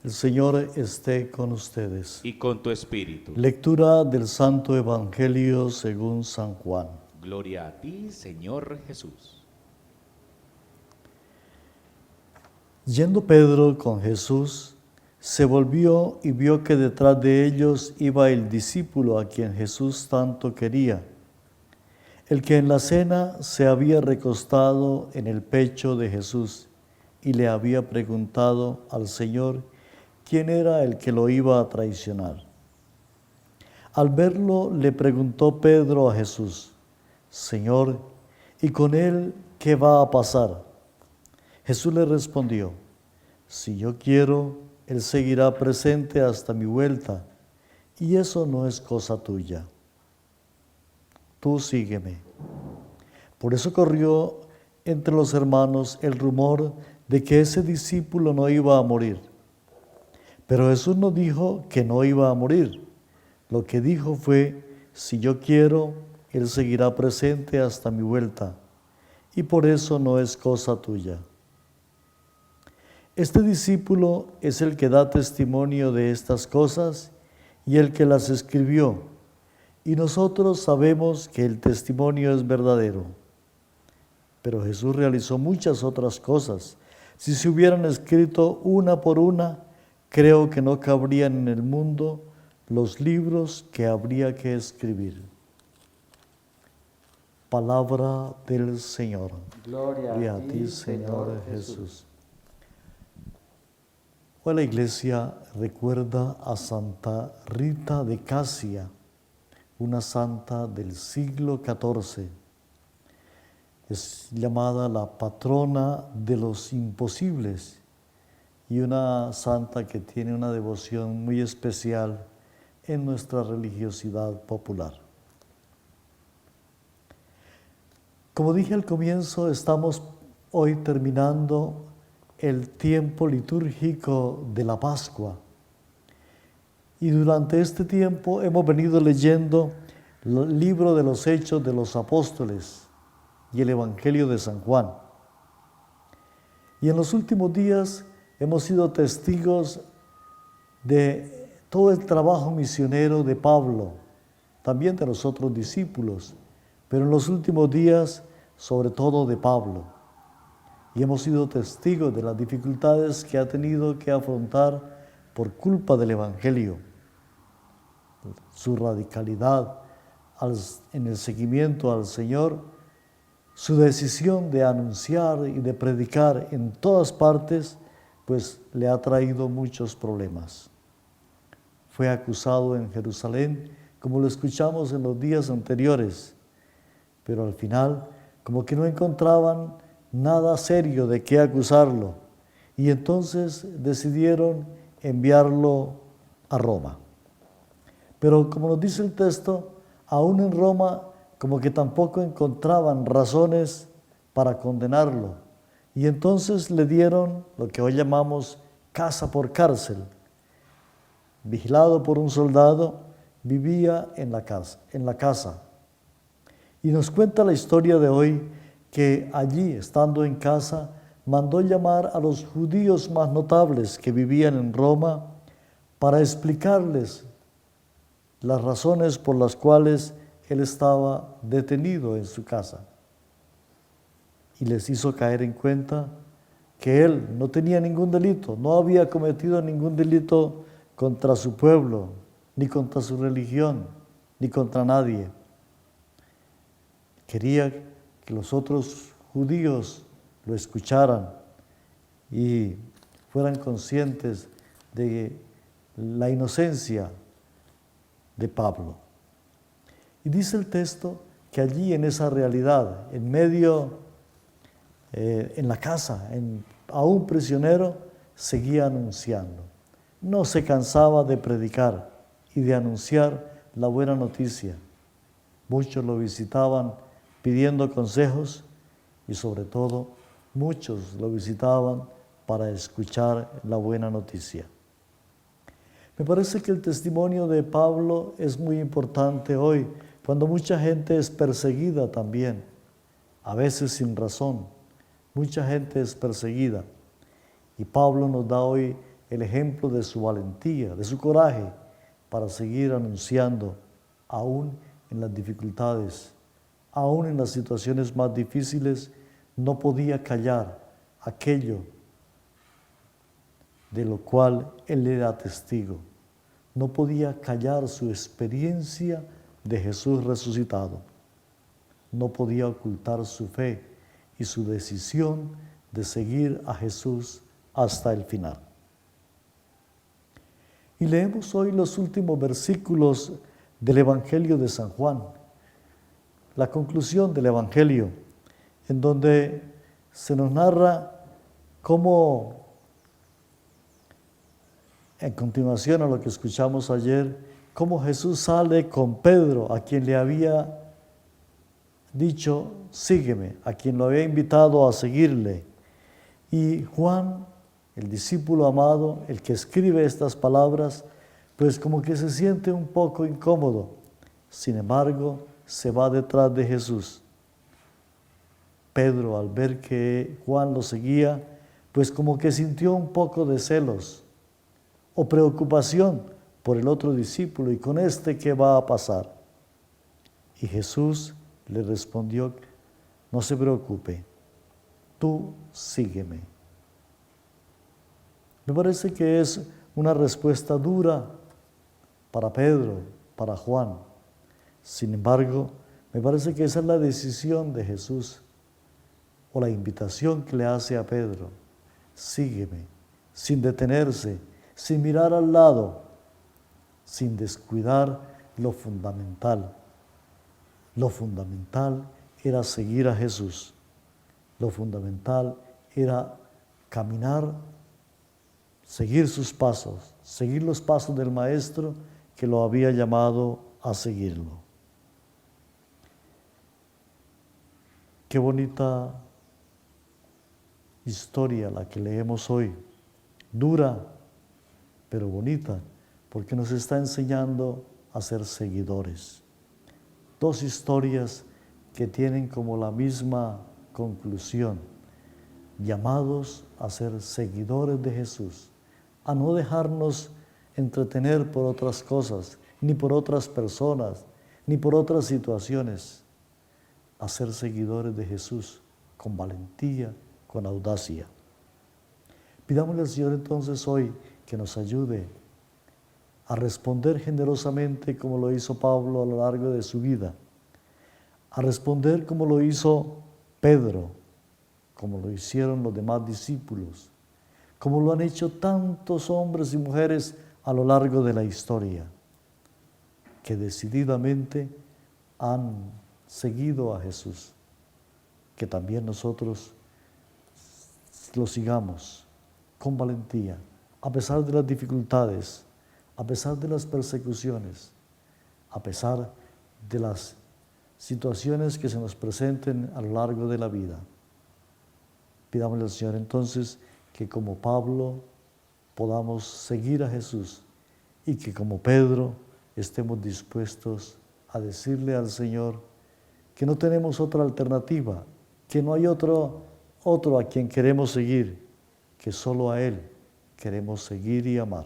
El Señor esté con ustedes. Y con tu espíritu. Lectura del Santo Evangelio según San Juan. Gloria a ti, Señor Jesús. Yendo Pedro con Jesús, se volvió y vio que detrás de ellos iba el discípulo a quien Jesús tanto quería, el que en la cena se había recostado en el pecho de Jesús y le había preguntado al Señor quién era el que lo iba a traicionar. Al verlo, le preguntó Pedro a Jesús: Señor, ¿y con él qué va a pasar? Jesús le respondió: si yo quiero, él seguirá presente hasta mi vuelta, y eso no es cosa tuya. Tú sígueme. Por eso corrió entre los hermanos el rumor de que ese discípulo no iba a morir. Pero Jesús no dijo que no iba a morir. Lo que dijo fue: si yo quiero, él seguirá presente hasta mi vuelta, y por eso no es cosa tuya. Este discípulo es el que da testimonio de estas cosas y el que las escribió, y nosotros sabemos que el testimonio es verdadero. Pero Jesús realizó muchas otras cosas. Si se hubieran escrito una por una, creo que no cabrían en el mundo los libros que habría que escribir. Palabra del Señor. Gloria a ti, Señor Jesús. Hoy la Iglesia recuerda a Santa Rita de Casia, una santa del siglo XIV. Es llamada la patrona de los imposibles y una santa que tiene una devoción muy especial en nuestra religiosidad popular. Como dije al comienzo, estamos hoy terminando el tiempo litúrgico de la Pascua. Y durante este tiempo hemos venido leyendo el libro de los Hechos de los Apóstoles y el Evangelio de San Juan. Y en los últimos días hemos sido testigos de todo el trabajo misionero de Pablo, también de los otros discípulos, pero en los últimos días, sobre todo de Pablo. Y hemos sido testigos de las dificultades que ha tenido que afrontar por culpa del Evangelio, su radicalidad en el seguimiento al Señor, su decisión de anunciar y de predicar en todas partes, pues le ha traído muchos problemas. Fue acusado en Jerusalén, como lo escuchamos en los días anteriores, pero al final, como que no encontraban nada serio de qué acusarlo, y entonces decidieron enviarlo a Roma. Pero como nos dice el texto, aún en Roma como que tampoco encontraban razones para condenarlo, y entonces le dieron lo que hoy llamamos casa por cárcel. Vigilado por un soldado, vivía en la casa. Y nos cuenta la historia de hoy que allí, estando en casa, mandó llamar a los judíos más notables que vivían en Roma para explicarles las razones por las cuales él estaba detenido en su casa. Y les hizo caer en cuenta que él no tenía ningún delito, no había cometido ningún delito contra su pueblo, ni contra su religión, ni contra nadie. Quería que los otros judíos lo escucharan y fueran conscientes de la inocencia de Pablo. Y dice el texto que allí en esa realidad, en medio, en la casa, aún prisionero, seguía anunciando. No se cansaba de predicar y de anunciar la buena noticia. Muchos lo visitaban pidiendo consejos y sobre todo muchos lo visitaban para escuchar la buena noticia. Me parece que el testimonio de Pablo es muy importante hoy, cuando mucha gente es perseguida también, a veces sin razón. Mucha gente es perseguida y Pablo nos da hoy el ejemplo de su valentía, de su coraje, para seguir anunciando, aún en las dificultades, aún en las situaciones más difíciles, no podía callar aquello de lo cual él era testigo. No podía callar su experiencia de Jesús resucitado. No podía ocultar su fe y su decisión de seguir a Jesús hasta el final. Y leemos hoy los últimos versículos del Evangelio de San Juan, la conclusión del Evangelio, en donde se nos narra cómo, en continuación a lo que escuchamos ayer, cómo Jesús sale con Pedro, a quien le había dicho, sígueme, a quien lo había invitado a seguirle. Y Juan, el discípulo amado, el que escribe estas palabras, pues como que se siente un poco incómodo. Sin embargo, se va detrás de Jesús. Pedro, al ver que Juan lo seguía, pues como que sintió un poco de celos o preocupación por el otro discípulo y con este, ¿qué va a pasar? Y Jesús le respondió, no se preocupe, tú sígueme. Me parece que es una respuesta dura para Pedro, para Juan. Sin embargo, me parece que esa es la decisión de Jesús o la invitación que le hace a Pedro. Sígueme, sin detenerse, sin mirar al lado, sin descuidar lo fundamental. Lo fundamental era seguir a Jesús. Lo fundamental era caminar, seguir sus pasos, seguir los pasos del Maestro que lo había llamado a seguirlo. Qué bonita historia la que leemos hoy, dura, pero bonita, porque nos está enseñando a ser seguidores. Dos historias que tienen como la misma conclusión, llamados a ser seguidores de Jesús, a no dejarnos entretener por otras cosas, ni por otras personas, ni por otras situaciones, a ser seguidores de Jesús con valentía, con audacia. Pidámosle al Señor entonces hoy que nos ayude a responder generosamente como lo hizo Pablo a lo largo de su vida, a responder como lo hizo Pedro, como lo hicieron los demás discípulos, como lo han hecho tantos hombres y mujeres a lo largo de la historia, que decididamente han seguido a Jesús, que también nosotros lo sigamos con valentía, a pesar de las dificultades, a pesar de las persecuciones, a pesar de las situaciones que se nos presenten a lo largo de la vida. Pidámosle al Señor entonces que como Pablo podamos seguir a Jesús y que como Pedro estemos dispuestos a decirle al Señor que no tenemos otra alternativa, que no hay otro a quien queremos seguir, que solo a Él queremos seguir y amar.